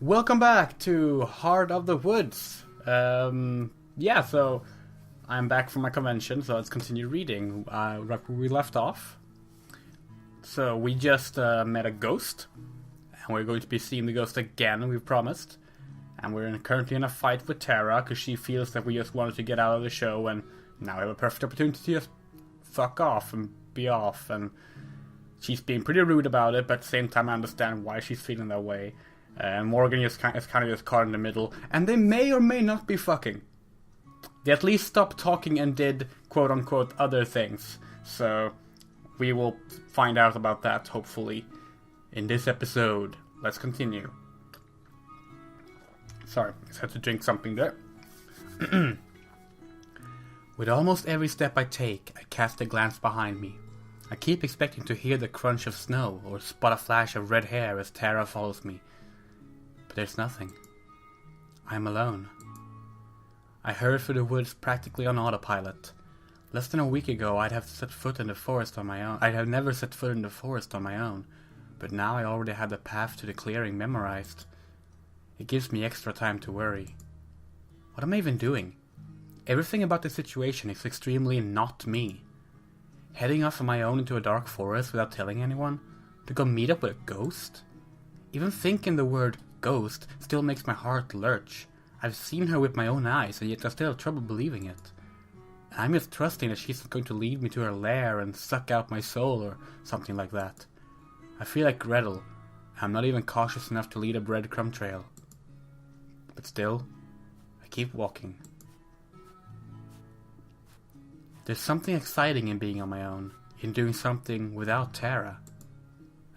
Welcome back to Heart of the Woods. So I'm back from my convention, so let's continue reading right where we left off. So we just met a ghost, and we're going to be seeing the ghost again, we've promised. And we're currently in a fight with Tara, because she feels that we just wanted to get out of the show, and now we have a perfect opportunity to just fuck off and be off. And she's being pretty rude about it, but at the same time I understand why she's feeling that way. And Morgan is kind of just caught in the middle, and they may or may not be fucking. They at least stopped talking and did quote-unquote other things. So we will find out about that, hopefully, in this episode. Let's continue. Sorry, I just had to drink something there. With almost every step I take, I cast a glance behind me. I keep expecting to hear the crunch of snow or spot a flash of red hair as Tara follows me. But there's nothing. I'm alone. I hurried through the woods practically on autopilot. Less than a week ago I'd have set foot in the forest on my own. I'd have never set foot in the forest on my own, but now I already had the path to the clearing memorized. It gives me extra time to worry. What am I even doing? Everything about the situation is extremely not me. Heading off on my own into a dark forest without telling anyone? To go meet up with a ghost? Even thinking the word ghost still makes my heart lurch. I've seen her with my own eyes, and yet I still have trouble believing it. I'm just trusting that she's going to lead me to her lair and suck out my soul or something like that. I feel like Gretel. I'm not even cautious enough to lead a breadcrumb trail. But still, I keep walking. There's something exciting in being on my own, in doing something without Tara.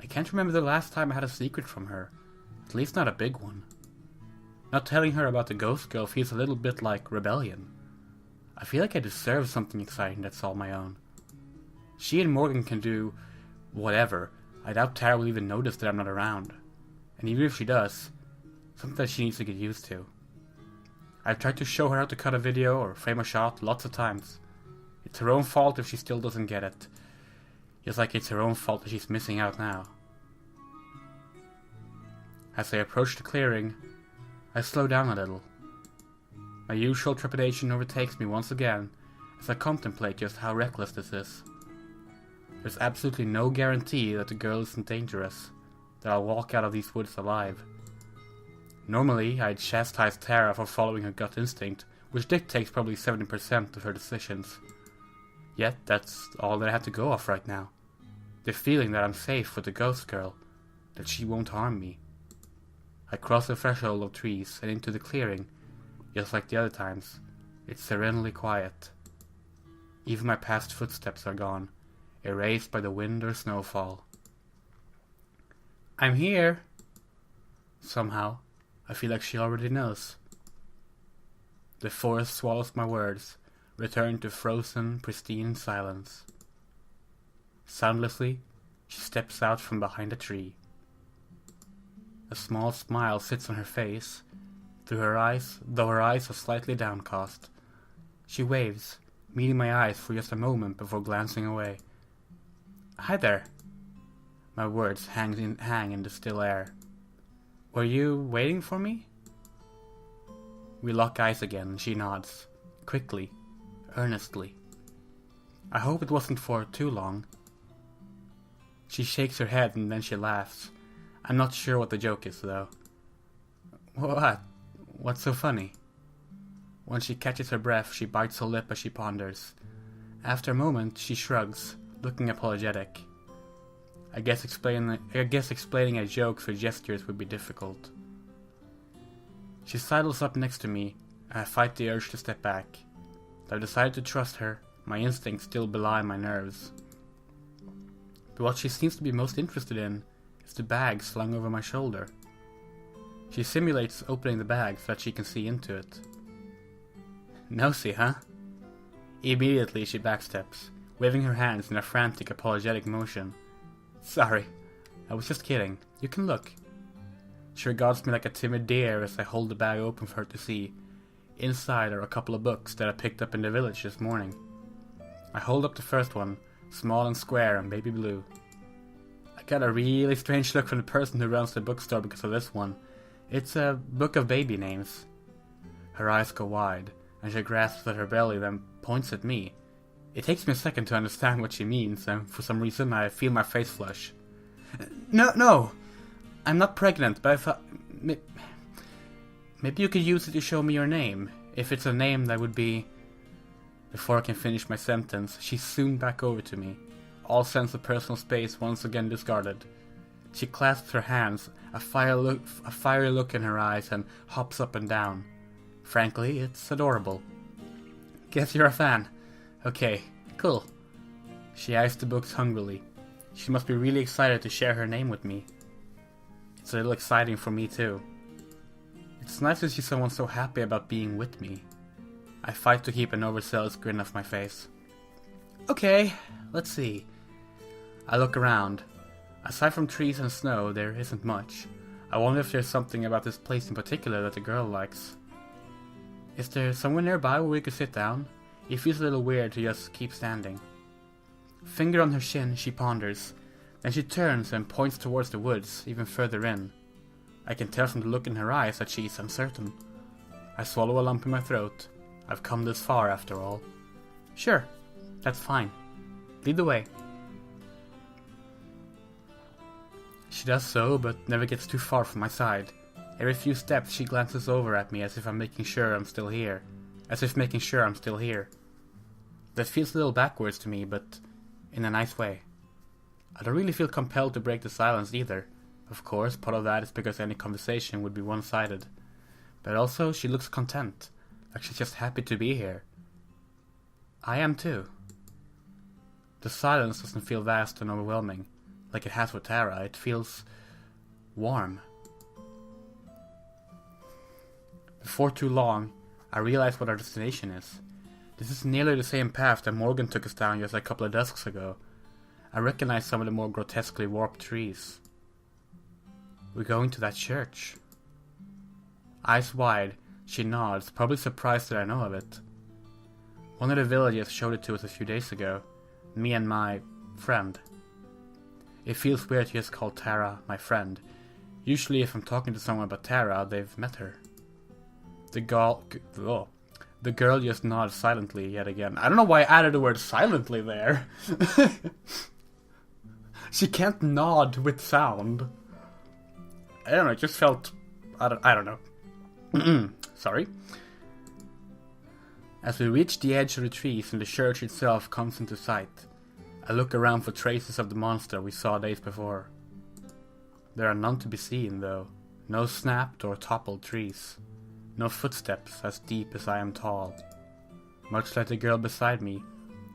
I can't remember the last time I had a secret from her, at least not a big one. Not telling her about the ghost girl feels a little bit like rebellion. I feel like I deserve something exciting that's all my own. She and Morgan can do whatever. I doubt Tara will even notice that I'm not around. And even if she does, something that she needs to get used to. I've tried to show her how to cut a video or frame a shot lots of times. It's her own fault if she still doesn't get it. Just like it's her own fault that she's missing out now. As I approach the clearing, I slow down a little. My usual trepidation overtakes me once again as I contemplate just how reckless this is. There's absolutely no guarantee that the girl isn't dangerous, that I'll walk out of these woods alive. Normally, I'd chastise Tara for following her gut instinct, which dictates probably 70% of her decisions. Yet, that's all that I have to go off right now. The feeling that I'm safe with the ghost girl, that she won't harm me. I cross the threshold of trees and into the clearing. Just like the other times, it's serenely quiet. Even my past footsteps are gone, erased by the wind or snowfall. I'm here! Somehow, I feel like she already knows. The forest swallows my words, returning to frozen, pristine silence. Soundlessly, she steps out from behind a tree. A small smile sits on her face, though her eyes are slightly downcast. She waves, meeting my eyes for just a moment before glancing away. Hi there. My words hang in the still air. Were you waiting for me? We lock eyes again and she nods, quickly, earnestly. I hope it wasn't for too long. She shakes her head and then she laughs. I'm not sure what the joke is, though. What? What's so funny? When she catches her breath, she bites her lip as she ponders. After a moment, she shrugs, looking apologetic. I guess explaining a joke through gestures would be difficult. She sidles up next to me, and I fight the urge to step back. I've decided to trust her. My instincts still belie my nerves. But what she seems to be most interested in is the bag slung over my shoulder. She simulates opening the bag so that she can see into it. Nosy, huh? Immediately she backsteps, waving her hands in a frantic, apologetic motion. Sorry, I was just kidding. You can look. She regards me like a timid deer as I hold the bag open for her to see. Inside are a couple of books that I picked up in the village this morning. I hold up the first one, small and square and baby blue. I got a really strange look from the person who runs the bookstore because of this one. It's a book of baby names. Her eyes go wide, and she grasps at her belly, then points at me. It takes me a second to understand what she means, and for some reason I feel my face flush. No! I'm not pregnant, but I thought... Maybe you could use it to show me your name. If it's a name that would be... Before I can finish my sentence, she's zoomed back over to me. All sense of personal space once again discarded. She clasps her hands, a fiery look in her eyes, and hops up and down. Frankly, it's adorable. Guess you're a fan. Okay, cool. She eyes the books hungrily. She must be really excited to share her name with me. It's a little exciting for me too. It's nice to see someone so happy about being with me. I fight to keep an overzealous grin off my face. Okay, let's see. I look around. Aside from trees and snow, there isn't much. I wonder if there's something about this place in particular that the girl likes. Is there somewhere nearby where we could sit down? It feels a little weird to just keep standing. Finger on her shin, she ponders. Then she turns and points towards the woods, even further in. I can tell from the look in her eyes that she's uncertain. I swallow a lump in my throat. I've come this far, after all. Sure, that's fine. Lead the way. She does so, but never gets too far from my side. Every few steps she glances over at me as if making sure I'm still here. That feels a little backwards to me, but in a nice way. I don't really feel compelled to break the silence either. Of course, part of that is because any conversation would be one-sided. But also, she looks content, like she's just happy to be here. I am too. The silence doesn't feel vast and overwhelming, like it has with Tara. It feels warm. Before too long, I realize what our destination is. This is nearly the same path that Morgan took us down just a couple of dusks ago. I recognize some of the more grotesquely warped trees. We're going to that church. Eyes wide, she nods, probably surprised that I know of it. One of the villagers showed it to us a few days ago. Me and my friend. It feels weird to just call Tara my friend. Usually if I'm talking to someone about Tara, they've met her. The girl just nods silently yet again. I don't know why I added the word silently there. She can't nod with sound. I don't know, it just felt... I don't know. Sorry. As we reach the edge of the trees and the church itself comes into sight, I look around for traces of the monster we saw days before. There are none to be seen, though. No snapped or toppled trees. No footsteps as deep as I am tall. Much like the girl beside me,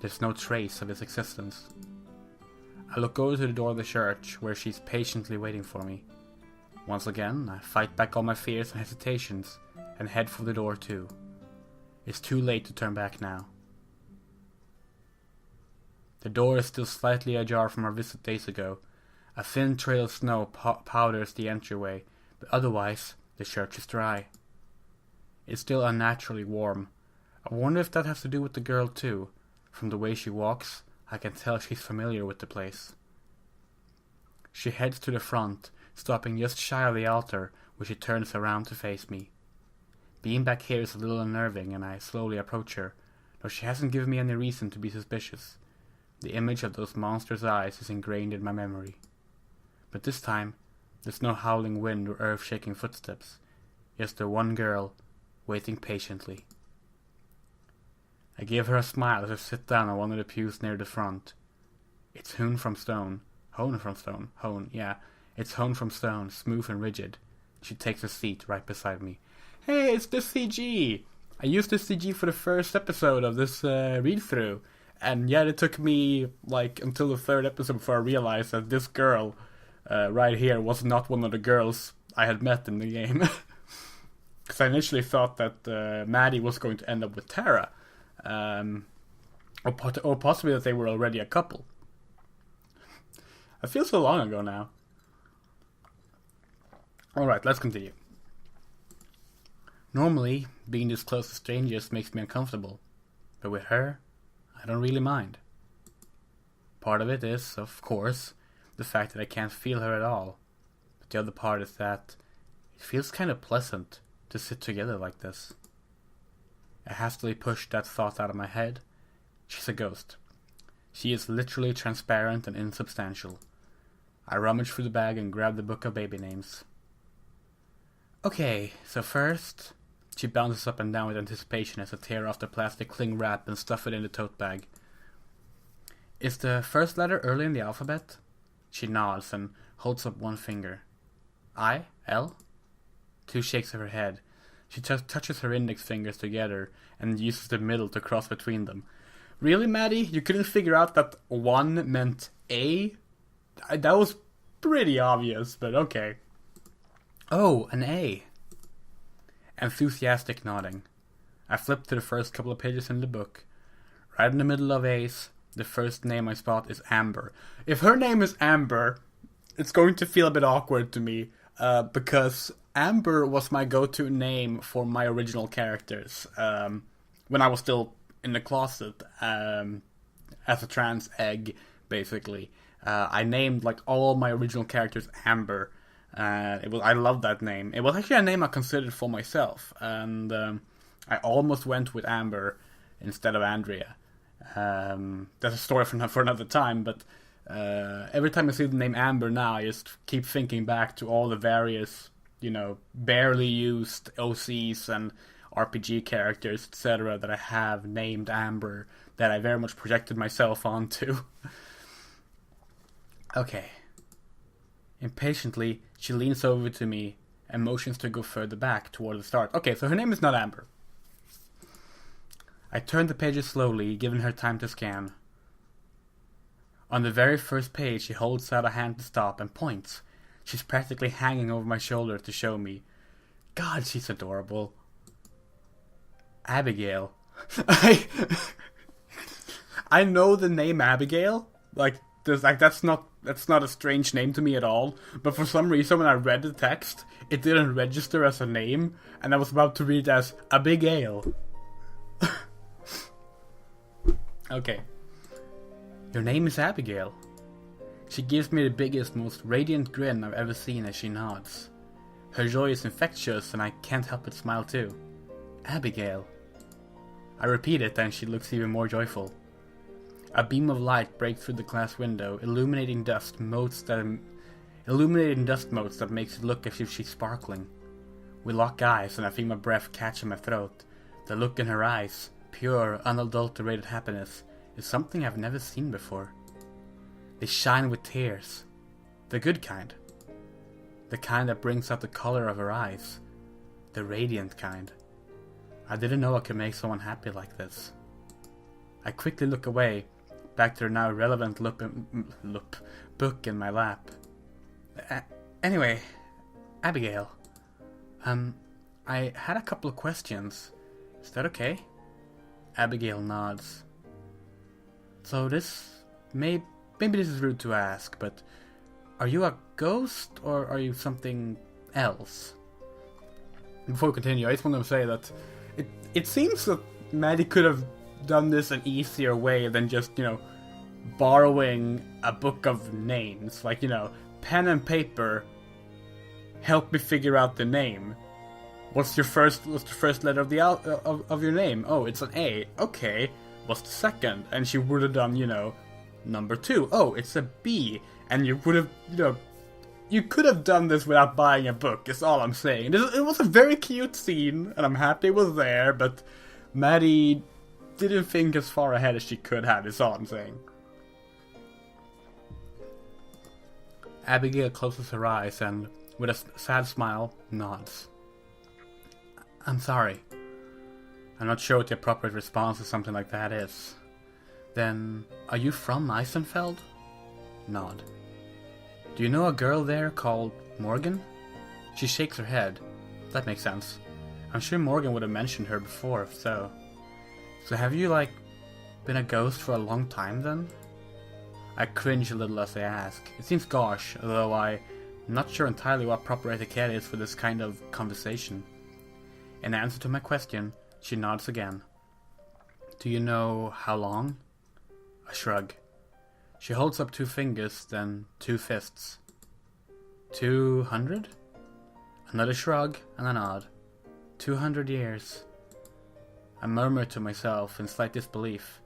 there's no trace of its existence. I look over to the door of the church, where she's patiently waiting for me. Once again, I fight back all my fears and hesitations, and head for the door too. It's too late to turn back now. The door is still slightly ajar from our visit days ago. A thin trail of snow powders the entryway, but otherwise, the church is dry. It's still unnaturally warm. I wonder if that has to do with the girl too. From the way she walks, I can tell she's familiar with the place. She heads to the front, stopping just shy of the altar, where she turns around to face me. Being back here is a little unnerving, and I slowly approach her, though she hasn't given me any reason to be suspicious. The image of those monsters' eyes is ingrained in my memory. But this time, there's no howling wind or earth-shaking footsteps, just the one girl, waiting patiently. I give her a smile as I sit down on one of the pews near the front. It's hewn from stone, it's hewn from stone, smooth and rigid. She takes a seat right beside me. Hey, it's this CG! I used this CG for the first episode of this read-through, and yet it took me until the third episode before I realized that this girl right here was not one of the girls I had met in the game. Because I initially thought that Maddie was going to end up with Tara. Or possibly that they were already a couple. It feels so long ago now. Alright, let's continue. Normally, being this close to strangers makes me uncomfortable. But with her, I don't really mind. Part of it is, of course, the fact that I can't feel her at all. But the other part is that it It feels kind of pleasant to sit together like this. I hastily pushed that thought out of my head. She's a ghost. She is literally transparent and insubstantial. I rummaged through the bag and grabbed the book of baby names. Okay, so first... She bounces up and down with anticipation as I tear off the plastic cling wrap and stuff it in the tote bag. Is the first letter early in the alphabet? She nods and holds up one finger. I? L? 2 shakes of her head. She touches her index fingers together and uses the middle to cross between them. Really, Maddie? You couldn't figure out that 1 meant A? That was pretty obvious, but okay. Oh, an A. Enthusiastic nodding. I flipped to the first couple of pages in the book. Right in the middle of A's, the first name I spot is Amber. If her name is Amber, it's going to feel a bit awkward to me, because Amber was my go-to name for my original characters, when I was still in the closet, as a trans egg, basically. I named like all my original characters Amber. I loved that name. It was actually a name I considered for myself, and I almost went with Amber instead of Andrea. That's a story for another time, but every time I see the name Amber now, I just keep thinking back to all the various, barely used OCs and RPG characters, etc., that I have named Amber, that I very much projected myself onto. Okay. Impatiently, she leans over to me and motions to go further back toward the start. Okay, so her name is not Amber. I turn the pages slowly, giving her time to scan. On the very first page, she holds out a hand to stop and points. She's practically hanging over my shoulder to show me. God, she's adorable. Abigail. I know the name Abigail. That's not a strange name to me at all. But for some reason, when I read the text, it didn't register as a name, and I was about to read it as Abigail. Okay. Your name is Abigail. She gives me the biggest, most radiant grin I've ever seen as she nods. Her joy is infectious, and I can't help but smile too. Abigail. I repeat it, and she looks even more joyful. A beam of light breaks through the glass window, illuminating dust motes that makes it look as if she's sparkling. We lock eyes, and I feel my breath catch in my throat. The look in her eyes, pure, unadulterated happiness, is something I've never seen before. They shine with tears. The good kind. The kind that brings out the color of her eyes. The radiant kind. I didn't know I could make someone happy like this. I quickly look away, back to her now irrelevant book in my lap. Anyway, Abigail. I had a couple of questions. Is that okay? Abigail nods. So maybe this is rude to ask, but are you a ghost or are you something else? Before we continue, I just want to say that it seems that Maddie could have done this an easier way than just, borrowing a book of names. Like, pen and paper, help me figure out the name. What's the first letter of of your name? Oh, it's an A. Okay. What's the second? And she would have done, number 2. Oh, it's a B. And you would have, you could have done this without buying a book, is all I'm saying. It was a very cute scene, and I'm happy it was there, but Maddie didn't think as far ahead as she could have, is all I'm saying. Abigail closes her eyes and, with a sad smile, nods. I'm sorry. I'm not sure what the appropriate response to something like that is. Then, are you from Eisenfeld? Nod. Do you know a girl there called Morgan? She shakes her head. That makes sense. I'm sure Morgan would have mentioned her before, if so. So have you, been a ghost for a long time then? I cringe a little as I ask. It seems gauche, although I'm not sure entirely what proper etiquette is for this kind of conversation. In answer to my question, she nods again. Do you know how long? I shrug. She holds up 2 fingers, then 2 fists. 200? Another shrug and a nod. 200 years. I murmured to myself in slight disbelief.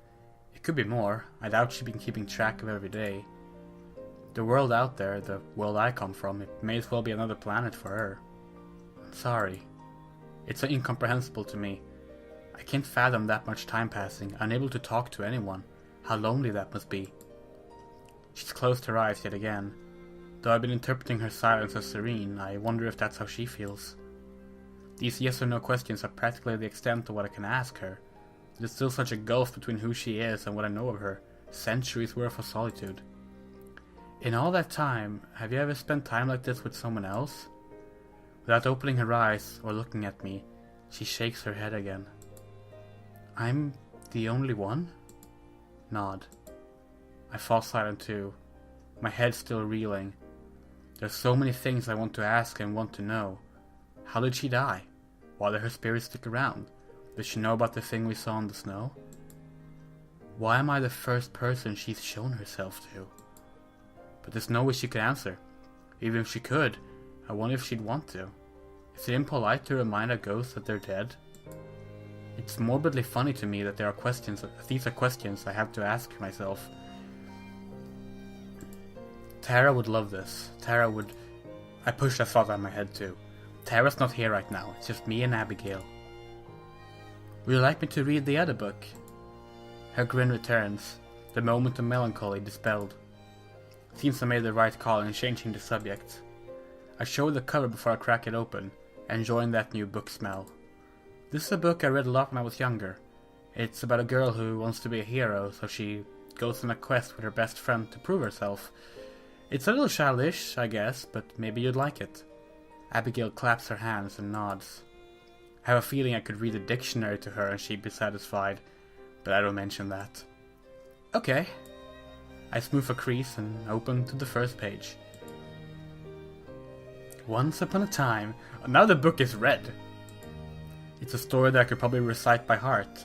It could be more. I doubt she'd been keeping track of every day. The world out there, the world I come from, it may as well be another planet for her. I'm sorry. It's incomprehensible to me. I can't fathom that much time passing, unable to talk to anyone. How lonely that must be. She's closed her eyes yet again. Though I've been interpreting her silence as serene, I wonder if that's how she feels. These yes or no questions are practically the extent of what I can ask her. There's still such a gulf between who she is and what I know of her. Centuries worth of solitude. In all that time, have you ever spent time like this with someone else? Without opening her eyes or looking at me, she shakes her head again. I'm the only one? Nod. I fall silent too, my head still reeling. There's so many things I want to ask and want to know. How did she die? Why did her spirit stick around? Does she know about the thing we saw in the snow? Why am I the first person she's shown herself to? But there's no way she could answer. Even if she could, I wonder if she'd want to. Is it impolite to remind a ghost that they're dead? It's morbidly funny to me that these are questions I have to ask myself. Tara would love this. I pushed that thought out of my head too. Tara's not here right now, it's just me and Abigail. Would you like me to read the other book? Her grin returns, the moment of melancholy dispelled. Seems I made the right call in changing the subject. I show the cover before I crack it open, enjoying that new book smell. This is a book I read a lot when I was younger. It's about a girl who wants to be a hero, so she goes on a quest with her best friend to prove herself. It's a little childish, I guess, but maybe you'd like it. Abigail claps her hands and nods. I have a feeling I could read a dictionary to her and she'd be satisfied, but I don't mention that. Okay. I smooth a crease and open to the first page. Once upon a time, now the book is red. It's a story that I could probably recite by heart.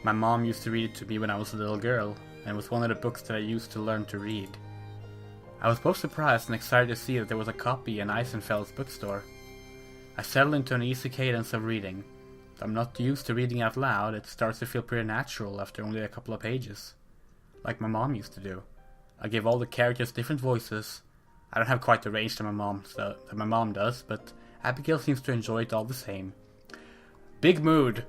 My mom used to read it to me when I was a little girl, and it was one of the books that I used to learn to read. I was both surprised and excited to see that there was a copy in Eisenfeld's bookstore. I settled into an easy cadence of reading. Though I'm not used to reading out loud, it starts to feel pretty natural after only a couple of pages. Like my mom used to do. I give all the characters different voices. I don't have quite the range that my mom does, but Abigail seems to enjoy it all the same. Big mood.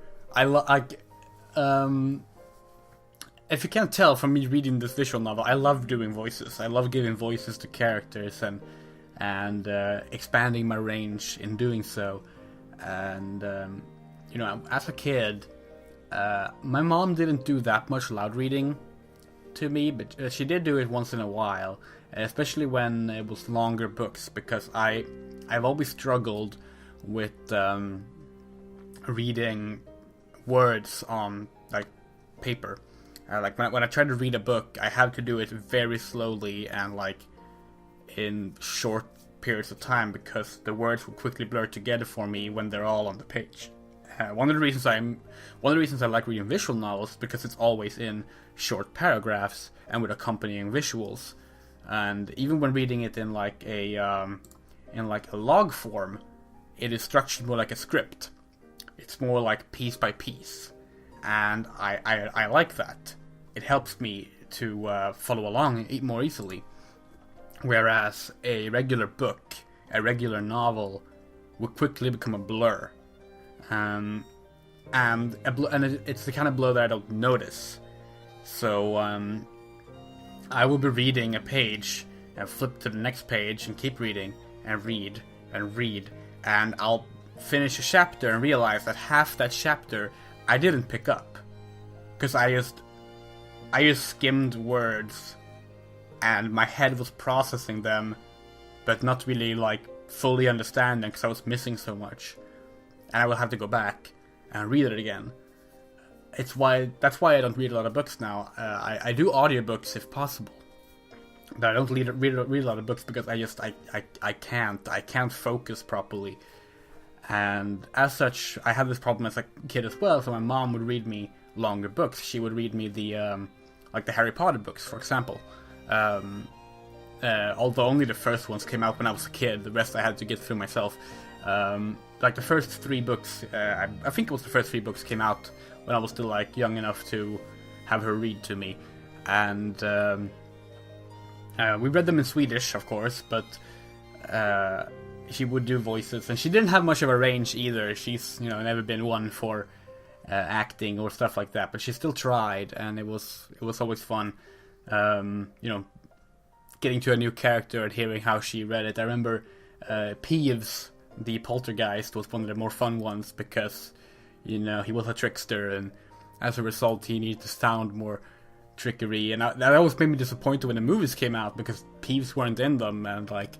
If you can't tell from me reading this visual novel, I love doing voices. I love giving voices to characters and expanding my range in doing so. And as a kid, my mom didn't do that much loud reading to me, but she did do it once in a while, especially when it was longer books, because I've always struggled with reading words on like paper. Like when I try to read a book, I have to do it very slowly and like in short periods of time, because the words will quickly blur together for me when they're all on the page. One of the reasons I like reading visual novels is because it's always in short paragraphs and with accompanying visuals. And even when reading it in like a log form, it is structured more like a script. It's more like piece by piece, and I like that. It helps me to follow along more easily. Whereas a regular book, a regular novel, would quickly become a blur. And it's the kind of blur that I don't notice. So I will be reading a page and flip to the next page and keep reading and read and read, and I'll finish a chapter and realize that half that chapter I didn't pick up, because I just skimmed words and my head was processing them, but not really like fully understanding because I was missing so much, and I will have to go back and read it again. That's why I don't read a lot of books now. I do audiobooks if possible, but I don't read a lot of books because I can't focus properly. And as such, I had this problem as a kid as well. So my mom would read me longer books. She would read me the Harry Potter books, for example. Although only the first ones came out when I was a kid, the rest I had to get through myself. Like the first 3 books, I think it was the first 3 books came out when I was still like young enough to have her read to me, and we read them in Swedish, of course, but she would do voices, and she didn't have much of a range either. She's never been one for acting or stuff like that, but she still tried, and it was always fun. Getting to a new character and hearing how she read it. I remember Peeves, the poltergeist, was one of the more fun ones because he was a trickster, and as a result he needed to sound more trickery, and that always made me disappointed when the movies came out because Peeves weren't in them, and like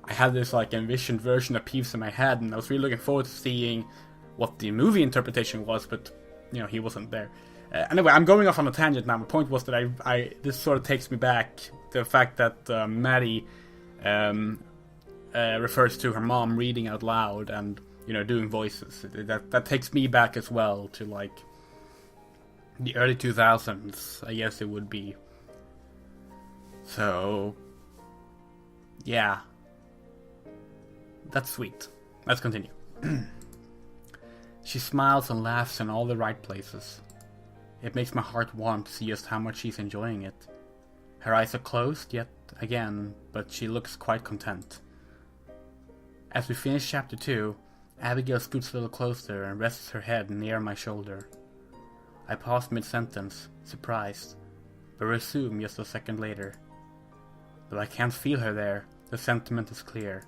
I had this like envisioned version of Peeves in my head, and I was really looking forward to seeing what the movie interpretation was, but he wasn't there. Anyway, I'm going off on a tangent now. My point was that I this sort of takes me back to the fact that Maddie refers to her mom reading out loud and doing voices. That takes me back as well to like the early 2000s, I guess it would be. So yeah, that's sweet. Let's continue. She smiles and laughs in all the right places. It makes my heart warm to see just how much she's enjoying it. Her eyes are closed yet again, but she looks quite content. As we finish chapter 2, Abigail scoots a little closer and rests her head near my shoulder. I pause mid-sentence, surprised, but resume just a second later. Though I can't feel her there, the sentiment is clear.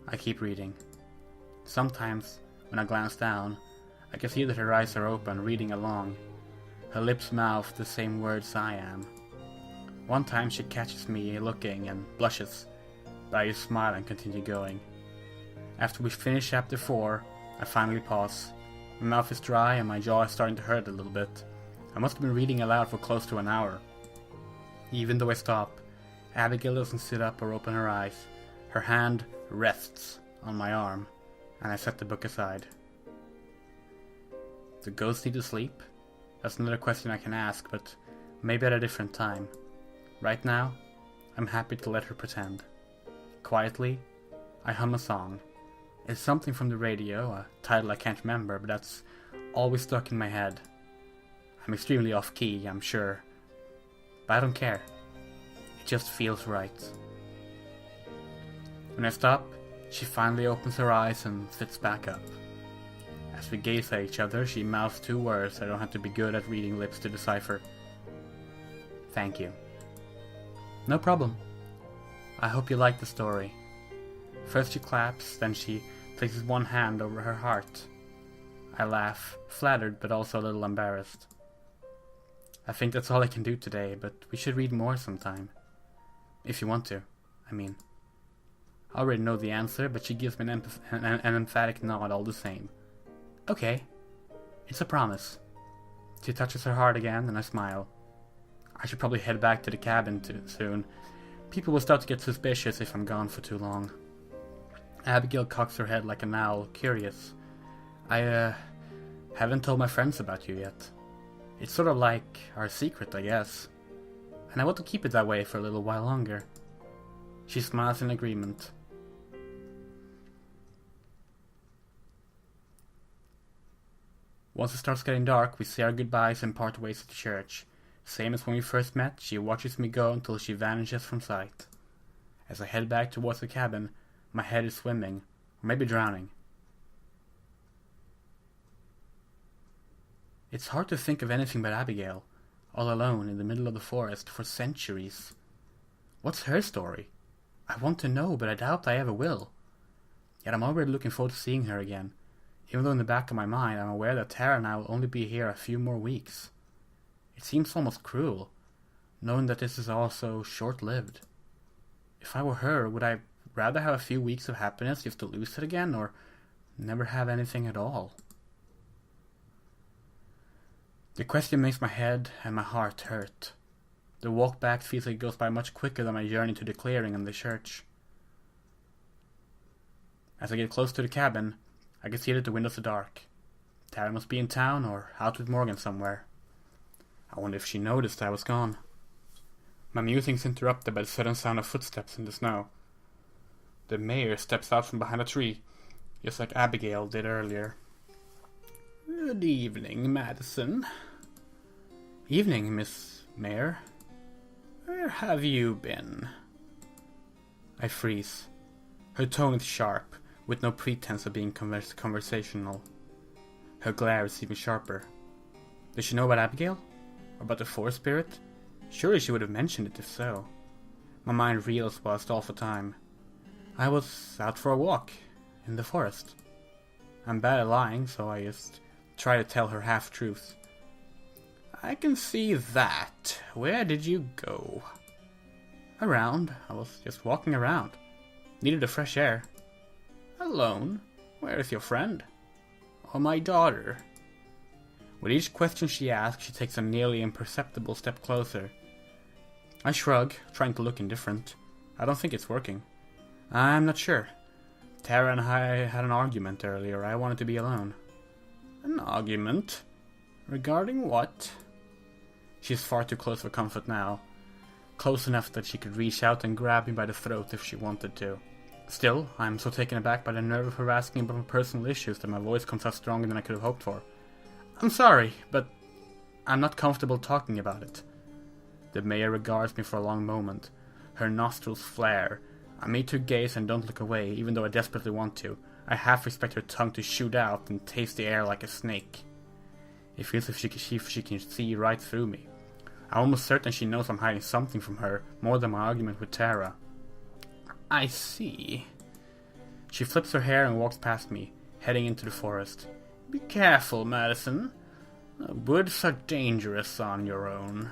I keep reading. Sometimes, when I glance down, I can see that her eyes are open, reading along. Her lips mouth the same words I am. One time she catches me looking and blushes, but I just smile and continue going. After we finish chapter 4, I finally pause. My mouth is dry and my jaw is starting to hurt a little bit. I must have been reading aloud for close to an hour. Even though I stop, Abigail doesn't sit up or open her eyes. Her hand rests on my arm, and I set the book aside. Do ghosts need to sleep? That's another question I can ask, but maybe at a different time. Right now, I'm happy to let her pretend. Quietly, I hum a song. It's something from the radio, a title I can't remember, but that's always stuck in my head. I'm extremely off-key, I'm sure, but I don't care. It just feels right. When I stop, she finally opens her eyes and sits back up. As we gaze at each other, she mouths 2 words I don't have to be good at reading lips to decipher. Thank you. No problem. I hope you like the story. First she claps, then she places one hand over her heart. I laugh, flattered but also a little embarrassed. I think that's all I can do today, but we should read more sometime. If you want to, I mean. I already know the answer, but she gives me an emphatic nod all the same. Okay, it's a promise. She touches her heart again, and I smile. I should probably head back to the cabin soon. People will start to get suspicious if I'm gone for too long. Abigail cocks her head like an owl, curious. I haven't told my friends about you yet. It's sort of like our secret, I guess. And I want to keep it that way for a little while longer. She smiles in agreement. Once it starts getting dark, we say our goodbyes and part ways at the church. Same as when we first met, she watches me go until she vanishes from sight. As I head back towards the cabin, my head is swimming, or maybe drowning. It's hard to think of anything but Abigail, all alone in the middle of the forest for centuries. What's her story? I want to know, but I doubt I ever will. Yet I'm already looking forward to seeing her again, even though in the back of my mind I'm aware that Tara and I will only be here a few more weeks. It seems almost cruel, knowing that this is all so short-lived. If I were her, would I rather have a few weeks of happiness just to lose it again, or never have anything at all? The question makes my head and my heart hurt. The walk back feels like it goes by much quicker than my journey to the clearing and the church. As I get close to the cabin, I can see that the windows are dark. Tara must be in town or out with Morgan somewhere. I wonder if she noticed I was gone. My musings interrupted by the sudden sound of footsteps in the snow. The mayor steps out from behind a tree, just like Abigail did earlier. Good evening, Madison. Evening, Miss Mayor. Where have you been? I freeze. Her tone is sharp, with no pretense of being conversational. Her glare is even sharper. Does she know about Abigail? Or about the Forest Spirit? Surely she would have mentioned it if so. My mind reels while I stall for time. I was out for a walk, in the forest. I'm bad at lying, so I just try to tell her half-truths. I can see that. Where did you go? Around. I was just walking around. Needed the fresh air. Alone? Where is your friend? Or my daughter? With each question she asks, she takes a nearly imperceptible step closer. I shrug, trying to look indifferent. I don't think it's working. I'm not sure. Tara and I had an argument earlier. I wanted to be alone. An argument? Regarding what? She's far too close for comfort now. Close enough that she could reach out and grab me by the throat if she wanted to. Still, I'm so taken aback by the nerve of her asking about my personal issues that my voice comes out stronger than I could have hoped for. I'm sorry, but I'm not comfortable talking about it. The mayor regards me for a long moment. Her nostrils flare. I meet her gaze and don't look away, even though I desperately want to. I half expect her tongue to shoot out and taste the air like a snake. It feels as if she can see right through me. I'm almost certain she knows I'm hiding something from her, more than my argument with Tara. I see. She flips her hair and walks past me, heading into the forest. Be careful, Madison. The woods are dangerous on your own.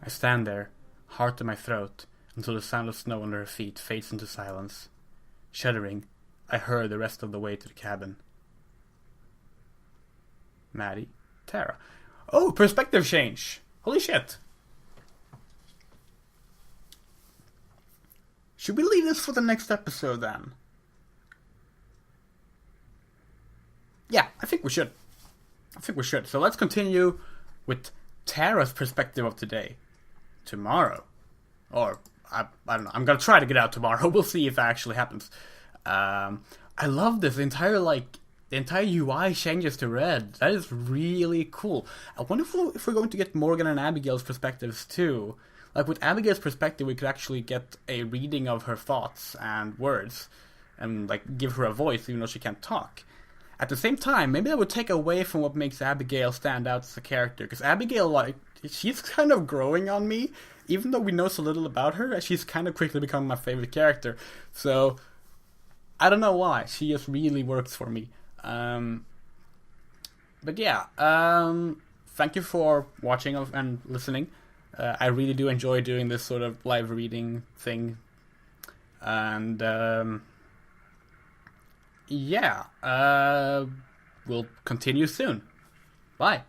I stand there, heart in my throat, until the sound of snow under her feet fades into silence. Shuddering, I hurry the rest of the way to the cabin. Maddie, Tara. Oh, perspective change! Holy shit! Should we leave this for the next episode then? Yeah, I think we should. So let's continue with Tara's perspective of today. Tomorrow. Or, I don't know. I'm gonna try to get out tomorrow. We'll see if that actually happens. I love this. The entire UI changes to red. That is really cool. I wonder if we're going to get Morgan and Abigail's perspectives too. Like with Abigail's perspective, we could actually get a reading of her thoughts and words. And like give her a voice even though she can't talk. At the same time, maybe that would take away from what makes Abigail stand out as a character. Because Abigail, like, she's kind of growing on me. Even though we know so little about her, she's kind of quickly becoming my favorite character. So, I don't know why. She just really works for me. But yeah, thank you for watching and listening. I really do enjoy doing this sort of live reading thing. And, yeah, we'll continue soon. Bye.